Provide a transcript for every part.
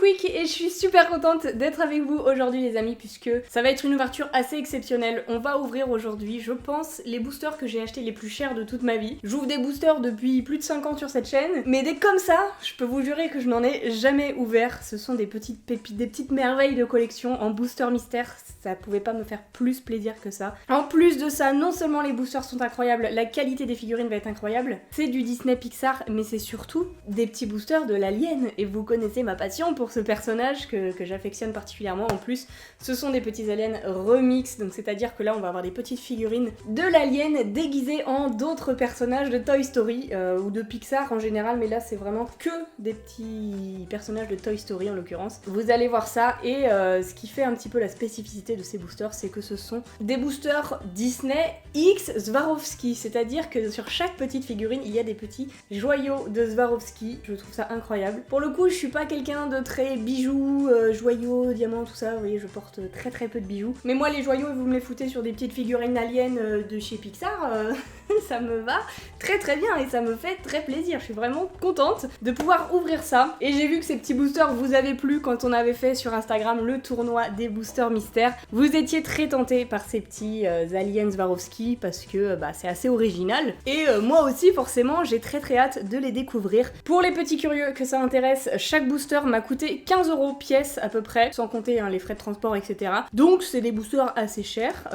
Quick et je suis super contente d'être avec vous aujourd'hui les amis puisque ça va être une ouverture assez exceptionnelle. On va ouvrir aujourd'hui, je pense, les boosters que j'ai achetés les plus chers de toute ma vie. J'ouvre des boosters depuis plus de 5 ans sur cette chaîne, mais des comme ça, je peux vous jurer que je n'en ai jamais ouvert. Ce sont des petites pépites, des petites merveilles de collection en booster mystère. Ça pouvait pas me faire plus plaisir que ça. En plus de ça, non seulement les boosters sont incroyables, la qualité des figurines va être incroyable. C'est du Disney Pixar, mais c'est surtout des petits boosters de l'Alien. Et vous connaissez ma passion pour ce personnage que j'affectionne particulièrement. En plus, ce sont des petits aliens remix, donc c'est-à-dire que là on va avoir des petites figurines de l'Alien déguisées en d'autres personnages de Toy Story ou de Pixar en général, mais là c'est vraiment que des petits personnages de Toy Story en l'occurrence. Vous allez voir ça et ce qui fait un petit peu la spécificité de ces boosters, c'est que ce sont des boosters Disney X Swarovski, c'est-à-dire que sur chaque petite figurine il y a des petits joyaux de Swarovski. Je trouve ça incroyable. Pour le coup, je suis pas quelqu'un de très bijoux, joyaux, diamants, tout ça. Vous voyez, je porte très peu de bijoux. Mais moi, les joyaux, vous me les foutez sur des petites figurines aliens de chez Pixar, ça me va très bien et ça me fait très plaisir. Je suis vraiment contente de pouvoir ouvrir ça. Et j'ai vu que ces petits boosters vous avaient plu quand on avait fait sur Instagram le tournoi des boosters mystères. Vous étiez très tentés par ces petits aliens Swarovski parce que c'est assez original. Et moi aussi, forcément, j'ai très hâte de les découvrir. Pour les petits curieux que ça intéresse, chaque booster m'a coûté 15 € pièce à peu près, sans compter les frais de transport, etc. Donc c'est des boosters assez chers.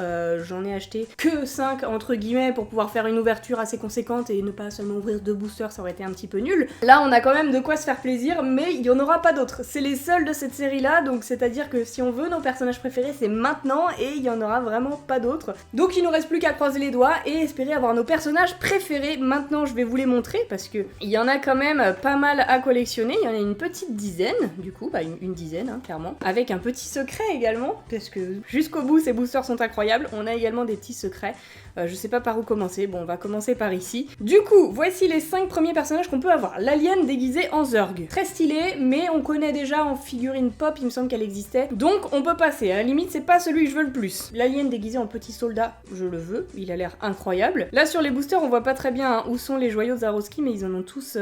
J'en ai acheté que 5 entre guillemets pour pouvoir faire une ouverture assez conséquente et ne pas seulement ouvrir 2 boosters, ça aurait été un petit peu nul. Là on a quand même de quoi se faire plaisir, mais il n'y en aura pas d'autres. C'est les seuls de cette série là, donc c'est-à-dire que si on veut nos personnages préférés, c'est maintenant et il n'y en aura vraiment pas d'autres. Donc il nous reste plus qu'à croiser les doigts et espérer avoir nos personnages préférés. Maintenant je vais vous les montrer parce que il y en a quand même pas mal à collectionner. Il y en a une petite dizaine, du coup, une dizaine clairement, avec un petit secret également, parce que jusqu'au bout ces boosters sont incroyables. On a également des petits secrets. Je sais pas par où commencer, bon on va commencer par ici. Du coup, voici les 5 premiers personnages qu'on peut avoir. L'alien déguisé en Zurg. Très stylé, mais on connaît déjà en figurine pop, il me semble qu'elle existait. Donc on peut passer, à la limite c'est pas celui que je veux le plus. L'alien déguisé en petit soldat, je le veux, il a l'air incroyable. Là sur les boosters on voit pas très bien où sont les joyaux de Swarovski, mais ils en ont tous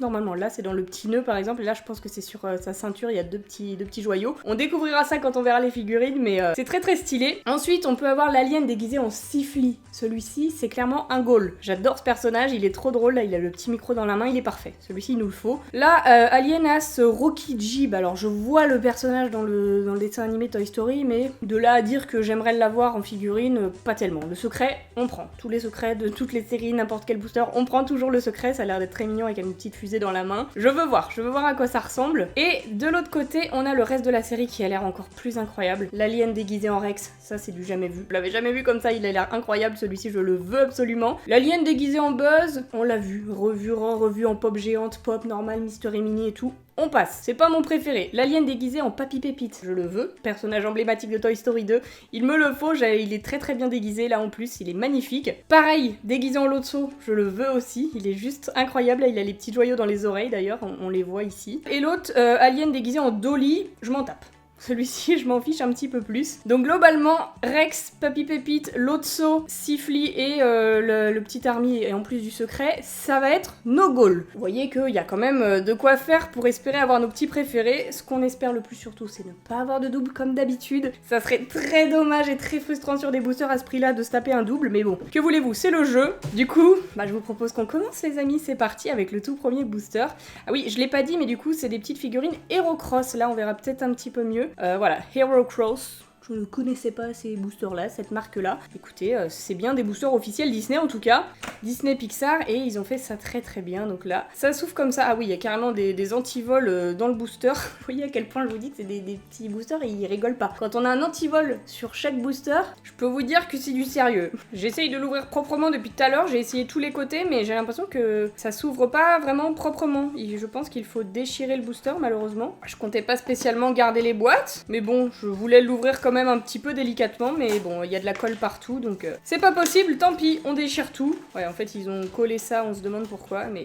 normalement. Là c'est dans le petit nœud par exemple, et là je pense que c'est sur sa ceinture, il y a deux petits joyaux. On découvrira ça quand on verra les figurines, mais c'est très stylé. Ensuite on peut avoir l'alien déguisé en Sifli. Celui-ci, c'est clairement un Gaul. J'adore ce personnage, il est trop drôle, là il a le petit micro dans la main, il est parfait. Celui-ci il nous le faut. Là, Alien a ce Rocky Jib. Alors je vois le personnage dans le dessin animé Toy Story, mais de là à dire que j'aimerais l'avoir en figurine, pas tellement. Le secret, on prend. Tous les secrets de toutes les séries, n'importe quel booster, on prend toujours le secret, ça a l'air d'être très mignon avec une petite fusée dans la main. Je veux voir à quoi ça ressemble. Et de l'autre côté, on a le reste de la série qui a l'air encore plus incroyable. L'alien déguisé en Rex, ça c'est du jamais vu. Je l'avais jamais vu comme ça, il a l'air incroyable. Celui-ci je le veux absolument. L'alien déguisé en Buzz, on l'a vu, revu en pop géante, pop normal, Mystery Mini et tout. On passe, c'est pas mon préféré. L'alien déguisé en Papy Pépite, je le veux. Personnage emblématique de Toy Story 2, il me le faut, il est très bien déguisé là en plus, il est magnifique. Pareil, déguisé en Lotso, je le veux aussi, il est juste incroyable, là il a les petits joyaux dans les oreilles d'ailleurs, on les voit ici. Et l'autre, alien déguisé en Dolly, je m'en tape. Celui-ci, je m'en fiche un petit peu plus. Donc globalement, Rex, Papy Pépite, Lotso, Sifli et le petit Army, et en plus du secret, ça va être nos goals. Vous voyez qu'il y a quand même de quoi faire pour espérer avoir nos petits préférés. Ce qu'on espère le plus surtout, c'est ne pas avoir de double comme d'habitude. Ça serait très dommage et très frustrant sur des boosters à ce prix-là de se taper un double, mais bon, que voulez-vous, c'est le jeu. Du coup, je vous propose qu'on commence les amis, c'est parti avec le tout premier booster. Ah oui, je l'ai pas dit, mais du coup, c'est des petites figurines Herocross. Là, on verra peut-être un petit peu mieux. Voilà, Herocross. Je ne connaissais pas ces boosters-là, cette marque-là. Écoutez, c'est bien des boosters officiels Disney en tout cas. Disney Pixar, et ils ont fait ça très bien. Donc là, ça s'ouvre comme ça. Ah oui, il y a carrément des antivols dans le booster. Vous voyez à quel point je vous dis que c'est des petits boosters et ils rigolent pas. Quand on a un antivol sur chaque booster, je peux vous dire que c'est du sérieux. J'essaye de l'ouvrir proprement depuis tout à l'heure, j'ai essayé tous les côtés, mais j'ai l'impression que ça s'ouvre pas vraiment proprement. Et je pense qu'il faut déchirer le booster malheureusement. Je comptais pas spécialement garder les boîtes, mais bon, je voulais l'ouvrir comme même un petit peu délicatement, mais bon, il y a de la colle partout, donc c'est pas possible, tant pis, on déchire tout. Ouais, en fait, ils ont collé ça, on se demande pourquoi, mais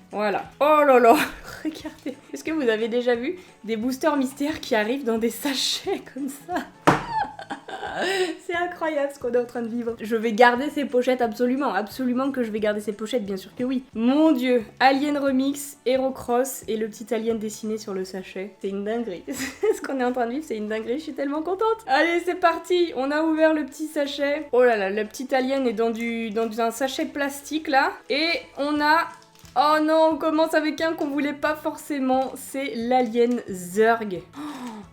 voilà. Oh là là, regardez. Est-ce que vous avez déjà vu des boosters mystères qui arrivent dans des sachets comme ça? C'est incroyable ce qu'on est en train de vivre. Je vais garder ces pochettes absolument, absolument que je vais garder ces pochettes, bien sûr que oui. Mon dieu, Alien Remix, Herocross et le petit alien dessiné sur le sachet. C'est une dinguerie. Ce qu'on est en train de vivre, c'est une dinguerie, je suis tellement contente. Allez, c'est parti, on a ouvert le petit sachet. Oh là là, le petit alien est dans un sachet plastique là. Et on a... Oh non, on commence avec un qu'on voulait pas forcément, c'est l'alien Zurg. Oh,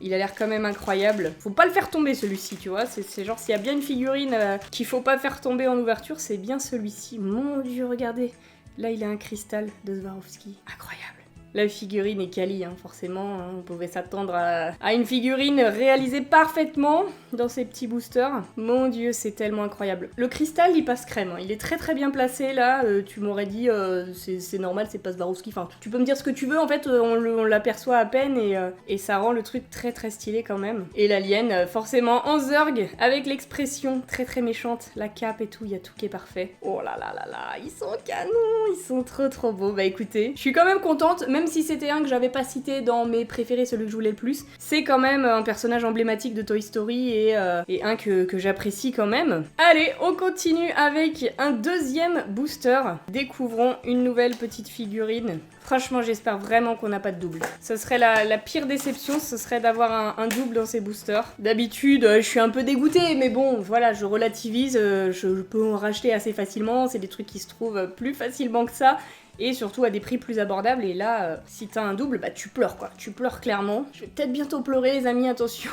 il a l'air quand même incroyable. Faut pas le faire tomber celui-ci, tu vois. C'est genre s'il y a bien une figurine qu'il faut pas faire tomber en ouverture, c'est bien celui-ci. Mon dieu, regardez. Là, il a un cristal de Swarovski. Incroyable. La figurine est quali, hein, forcément. Hein, on pouvait s'attendre à une figurine réalisée parfaitement dans ces petits boosters. Mon dieu, c'est tellement incroyable. Le cristal, il passe crème. Hein. Il est très très bien placé là. Tu m'aurais dit, c'est normal, c'est pas Swarovski. Enfin, tu peux me dire ce que tu veux. En fait, on l'aperçoit à peine et ça rend le truc très très stylé quand même. Et l'alien, forcément en Zurg, avec l'expression très très méchante, la cape et tout, il y a tout qui est parfait. Oh là là là là, ils sont canons, ils sont trop trop beaux. Bah écoutez, je suis quand même contente, même si c'était un que j'avais pas cité dans mes préférés, celui que je voulais le plus, c'est quand même un personnage emblématique de Toy Story et un que j'apprécie quand même. Allez, on continue avec un deuxième booster. Découvrons une nouvelle petite figurine. Franchement, j'espère vraiment qu'on n'a pas de double. Ce serait la pire déception, ce serait d'avoir un double dans ces boosters. D'habitude, je suis un peu dégoûtée, mais bon, voilà, je relativise, je peux en racheter assez facilement, c'est des trucs qui se trouvent plus facilement que ça. Et surtout à des prix plus abordables, et là, si t'as un double, bah tu pleures quoi, tu pleures clairement. Je vais peut-être bientôt pleurer les amis, attention,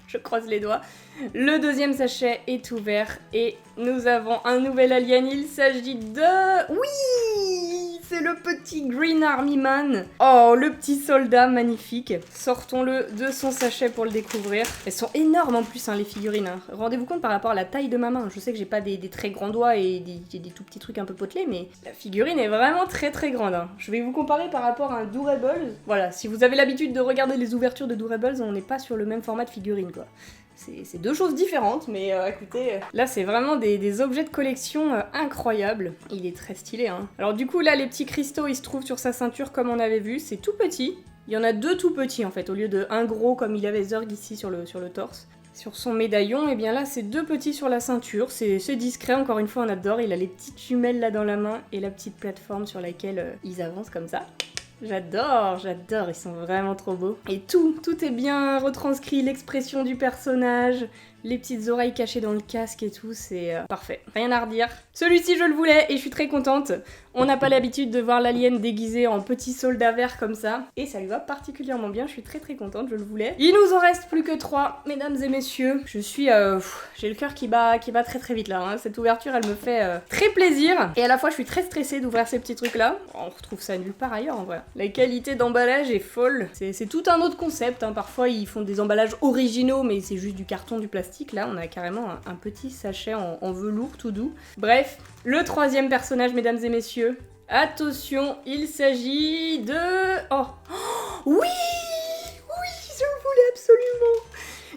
je croise les doigts. Le deuxième sachet est ouvert, et nous avons un nouvel alien, il s'agit de... Oui, c'est le petit Green Army Man. Oh, le petit soldat magnifique. Sortons-le de son sachet pour le découvrir. Elles sont énormes en plus, hein, les figurines. Hein. Rendez-vous compte par rapport à la taille de ma main. Je sais que j'ai pas des très grands doigts et des tout petits trucs un peu potelés, mais la figurine est vraiment très très grande. Hein. Je vais vous comparer par rapport à un Doorables. Voilà, si vous avez l'habitude de regarder les ouvertures de Doorables, on n'est pas sur le même format de figurine, quoi. C'est deux choses différentes, mais écoutez, là c'est vraiment des objets de collection incroyables. Il est très stylé, hein. Alors du coup, là, les petits cristaux, ils se trouvent sur sa ceinture comme on avait vu. C'est tout petit. Il y en a deux tout petits, en fait, au lieu de un gros comme il avait Zurg ici sur le torse. Sur son médaillon, et bien là, c'est deux petits sur la ceinture. C'est discret, encore une fois, on adore. Il a les petites jumelles là dans la main et la petite plateforme sur laquelle ils avancent comme ça. J'adore, ils sont vraiment trop beaux. Et tout est bien retranscrit, l'expression du personnage, les petites oreilles cachées dans le casque et tout, c'est parfait. Rien à redire. Celui-ci, je le voulais et je suis très contente. On n'a pas l'habitude de voir l'alien déguisé en petit soldat vert comme ça. Et ça lui va particulièrement bien, je suis très très contente, je le voulais. Il nous en reste plus que 3, mesdames et messieurs. Je suis... j'ai le cœur qui bat très très vite là. Hein. Cette ouverture, elle me fait très plaisir. Et à la fois, je suis très stressée d'ouvrir ces petits trucs-là. On retrouve ça nulle part ailleurs en vrai. La qualité d'emballage est folle. C'est tout un autre concept. Hein. Parfois, ils font des emballages originaux, mais c'est juste du carton, du plastique. Là, on a carrément un petit sachet en velours tout doux. Bref, le troisième personnage, mesdames et messieurs. Attention, il s'agit de... Oh, oui, je le voulais absolument.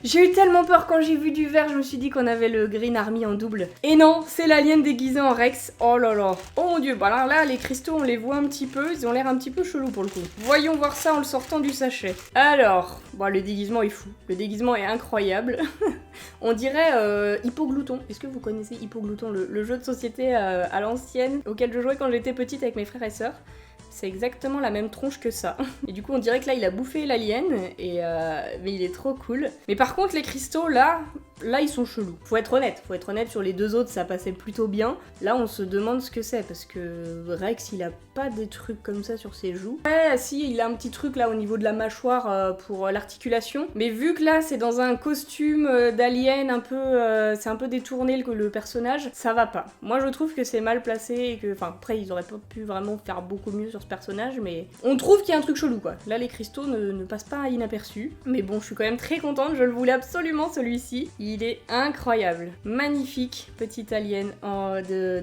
J'ai eu tellement peur quand j'ai vu du vert, je me suis dit qu'on avait le Green Army en double. Et non, c'est l'alien déguisé en Rex. Oh là là. Oh mon dieu, bah alors là, les cristaux, on les voit un petit peu. Ils ont l'air un petit peu chelous pour le coup. Voyons voir ça en le sortant du sachet. Alors, bon, le déguisement est fou. Le déguisement est incroyable. On dirait Hippoglouton. Est-ce que vous connaissez Hippoglouton, le jeu de société à l'ancienne auquel je jouais quand j'étais petite avec mes frères et sœurs? C'est exactement la même tronche que ça. Et du coup, on dirait que là, il a bouffé l'alien, mais il est trop cool. Mais par contre, les cristaux, là, ils sont chelous. Faut être honnête, sur les deux autres, ça passait plutôt bien. Là, on se demande ce que c'est, parce que Rex, il a pas des trucs comme ça sur ses joues. Ouais, si, il a un petit truc là au niveau de la mâchoire pour l'articulation. Mais vu que là, c'est dans un costume d'alien un peu... c'est un peu détourné le personnage, ça va pas. Moi, je trouve que c'est mal placé et que... Enfin, après, ils auraient pas pu vraiment faire beaucoup mieux sur ce personnage, mais on trouve qu'il y a un truc chelou, quoi. Là, les cristaux ne passent pas inaperçus. Mais bon, je suis quand même très contente, je le voulais absolument, celui-ci. Il est incroyable. Magnifique petit alien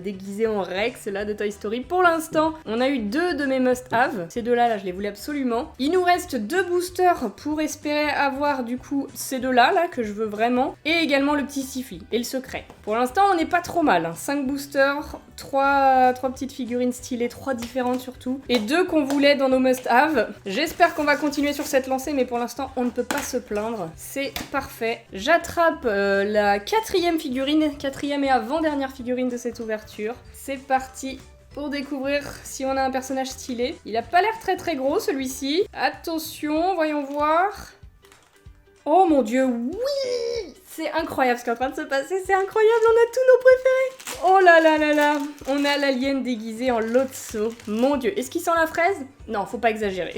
déguisé en Rex, là, de Toy Story. Pour l'instant, on a eu 2 de mes must-have. Ces deux-là, là, je les voulais absolument. Il nous reste 2 boosters pour espérer avoir, du coup, ces deux-là, là, que je veux vraiment. Et également le petit Siffy et le secret. Pour l'instant, on n'est pas trop mal. Hein. 5 boosters, 3 petites figurines stylées, 3 différentes surtout. Et 2 qu'on voulait dans nos must-have. J'espère qu'on va continuer sur cette lancée, mais pour l'instant, on ne peut pas se plaindre. C'est parfait. J'attrape la quatrième et avant-dernière figurine de cette ouverture. C'est parti pour découvrir si on a un personnage stylé. Il a pas l'air très gros celui-ci. Attention, voyons voir. Oh mon dieu, oui! C'est incroyable ce qui est en train de se passer, c'est incroyable, on a tous nos préférés! Oh là là là là! On a l'alien déguisé en Lotso. Mon dieu, est-ce qu'il sent la fraise? Non, faut pas exagérer.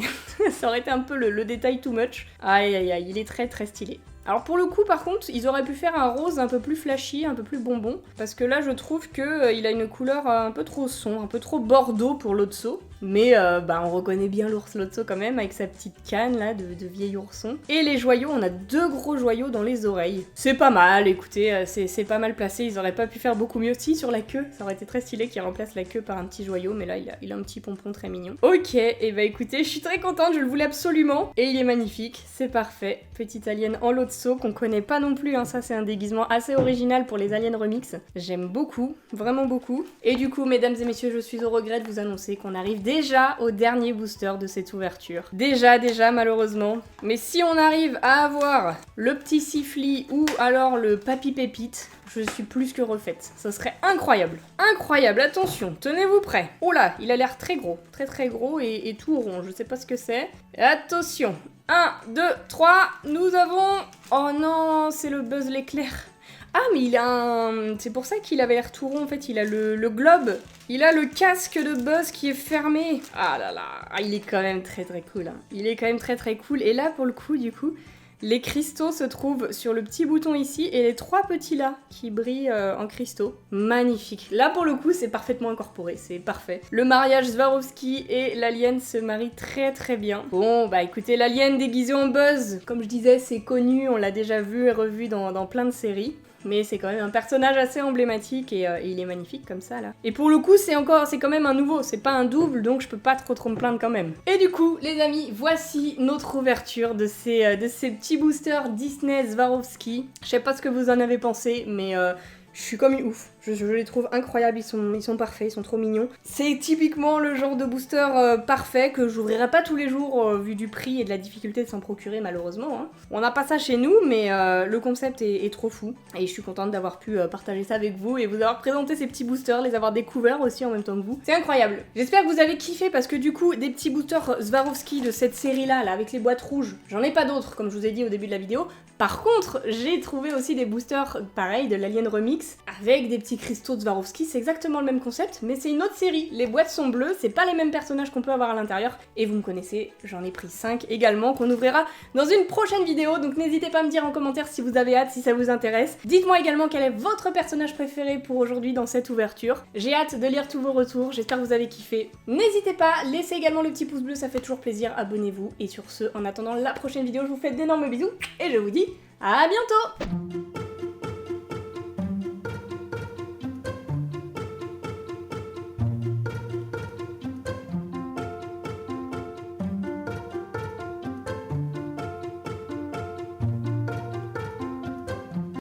Ça aurait été un peu le détail too much. Aïe aïe aïe, il est très stylé. Alors pour le coup par contre, ils auraient pu faire un rose un peu plus flashy, un peu plus bonbon, parce que là je trouve que il a une couleur un peu trop sombre, un peu trop bordeaux pour Lotso. Mais on reconnaît bien l'ours Lotso quand même, avec sa petite canne là de vieil ourson. Et les joyaux, on a 2 gros joyaux dans les oreilles. C'est pas mal, écoutez, c'est pas mal placé, ils auraient pas pu faire beaucoup mieux aussi sur la queue. Ça aurait été très stylé qu'ils remplacent la queue par un petit joyau, mais là il a un petit pompon très mignon. Ok, et bah écoutez, je suis très contente, je le voulais absolument. Et il est magnifique, c'est parfait. Petit alien en Lotso qu'on connaît pas non plus, hein. Ça c'est un déguisement assez original pour les aliens remix. J'aime beaucoup, vraiment beaucoup. Et du coup, mesdames et messieurs, je suis au regret de vous annoncer qu'on arrive déjà au dernier booster de cette ouverture. Déjà, malheureusement. Mais si on arrive à avoir le petit Siffly ou alors le Papy Pépite, je suis plus que refaite. Ça serait incroyable. Incroyable, attention, tenez-vous prêts. Oh là, il a l'air très gros. Très gros et tout rond, je sais pas ce que c'est. Attention. 1, 2, 3, nous avons... Oh non, c'est le Buzz l'éclair. Ah, mais il a un... C'est pour ça qu'il avait l'air tout rond, en fait, il a le globe. Il a le casque de Buzz qui est fermé. Ah là là, il est quand même très cool. Hein. Il est quand même très cool. Et là, pour le coup, du coup, les cristaux se trouvent sur le petit bouton ici et les 3 petits là qui brillent en cristaux. Magnifique. Là, pour le coup, c'est parfaitement incorporé, c'est parfait. Le mariage Swarovski et l'alien se marient très bien. Bon, bah écoutez, l'alien déguisé en Buzz, comme je disais, c'est connu, on l'a déjà vu et revu dans plein de séries. Mais c'est quand même un personnage assez emblématique et il est magnifique comme ça là. Et pour le coup c'est quand même un nouveau, c'est pas un double donc je peux pas trop me plaindre quand même. Et du coup les amis, voici notre ouverture de ces petits boosters Disney Swarovski. Je sais pas ce que vous en avez pensé mais je suis comme une ouf. Je les trouve incroyables, ils sont parfaits, ils sont trop mignons. C'est typiquement le genre de booster parfait que j'ouvrirai pas tous les jours vu du prix et de la difficulté de s'en procurer malheureusement. Hein. On n'a pas ça chez nous mais le concept est trop fou. Et je suis contente d'avoir pu partager ça avec vous et vous avoir présenté ces petits boosters, les avoir découverts aussi en même temps que vous. C'est incroyable. J'espère que vous avez kiffé parce que du coup des petits boosters Swarovski de cette série là avec les boîtes rouges, j'en ai pas d'autres comme je vous ai dit au début de la vidéo. Par contre, j'ai trouvé aussi des boosters pareils de l'Alien Remix avec des petits cristaux de Swarovski, c'est exactement le même concept, mais c'est une autre série. Les boîtes sont bleues, c'est pas les mêmes personnages qu'on peut avoir à l'intérieur, et vous me connaissez, j'en ai pris 5 également, qu'on ouvrira dans une prochaine vidéo, donc n'hésitez pas à me dire en commentaire si vous avez hâte, si ça vous intéresse. Dites-moi également quel est votre personnage préféré pour aujourd'hui dans cette ouverture. J'ai hâte de lire tous vos retours, j'espère que vous avez kiffé. N'hésitez pas, laissez également le petit pouce bleu, ça fait toujours plaisir, abonnez-vous, et sur ce, en attendant la prochaine vidéo, je vous fais d'énormes bisous, et je vous dis à bientôt!